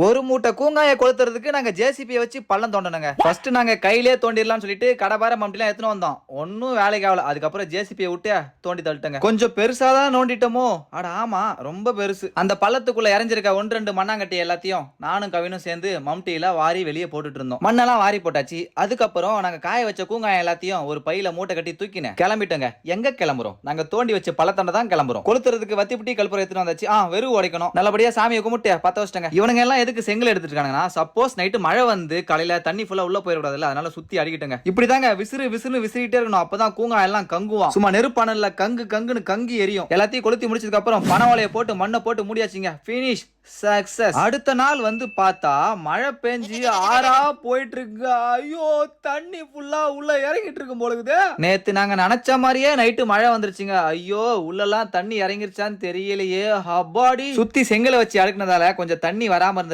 ஒரு மூட்டை கூங்காய கொளுத்துறதுக்கு நாங்க ஜேசிபியை வச்சு பள்ளம் தோண்டணுங்க. ஃபர்ஸ்ட் நாங்க கையிலே தோண்டிடலாம்னு சொல்லிட்டு கடபார மம்டிலாம் எடுத்துன்னு வந்தோம். ஒன்னும் வேலைக்கு ஆகல. அதுக்கப்புறம் ஜேசிபியை விட்டு தோண்டி தள்ளிட்டங்க. கொஞ்சம் பெருசா தான் நோண்டிட்டோமோ. அட ஆமா, ரொம்ப பெருசு. அந்த பள்ளத்துக்குள்ள இறஞ்சிருக்க 1-2 மண்ணாங்கட்டி எல்லாத்தையும் நானும் கவினும் சேர்ந்து மம்டியில வாரி வெளியே போட்டுட்டு இருந்தோம். மண்ணெல்லாம் வாரி போட்டாச்சு. அதுக்கப்புறம் நாங்க காய வச்ச கூங்காயம் எல்லாத்தையும் ஒரு பையில மூட்டை கட்டி தூக்கினேன். கிளம்பிட்டோங்க. எங்க கிளம்புறோம்? நாங்க தோண்டி வச்ச பள்ளத்தாண்ட தான் கிளம்புறோம். கொளுத்துறதுக்கு வத்திப்புட்டி கல்புரம் எடுத்துட்டு வந்தாச்சு. வெறு உடைக்கணும். நல்லபடியா சாமியை கும்பிட்டு பத்த வச்சிட்டங்க. இவனுங்க எல்லாம் எதுக்கு செங்கல் எடுத்துட்டு இருக்காங்கன்னா, சப்போஸ் நைட்டு மழை வந்து காலையில தண்ணி ஃபுல்லா உள்ள போயிடக்கூடாதுல்ல, அதனால சுத்தி அடிக்கிட்டங்க. இப்படிதாங்க விசிறு விசிறு விசிறிட்டே இருக்கணும். அப்பதான் கூங்கா எல்லாம் கங்குவான். சும்மா நெருப்பானல்ல கங்கு கங்குன்னு கங்கி எரியும். எல்லாத்தையும் கொளுத்தி முடிச்சதுக்கு அப்புறம் பனவாளைய போட்டு மண்ணை போட்டு மூடியாச்சுங்க. Finish success. அடுத்த நாள் வந்து பார்த்தா மழை பெஞ்சு ஆறா போயிட்டு இருக்கு. ஐயோ, தண்ணி ஃபுல்லா உள்ள இறங்கிட்டு இருக்கும் போலுக்குது. நேத்து நாங்க நினைச்ச மாதிரியே நைட்டு மழை வந்துருச்சுங்க. ஐயோ, உள்ளெல்லாம் தண்ணி இறங்கிருச்சான்னு தெரியலையே. அப்பாடி, சுத்தி செங்கலை வச்சு அடுக்குனதால கொஞ்சம் தண்ணி வராம இருந்தது.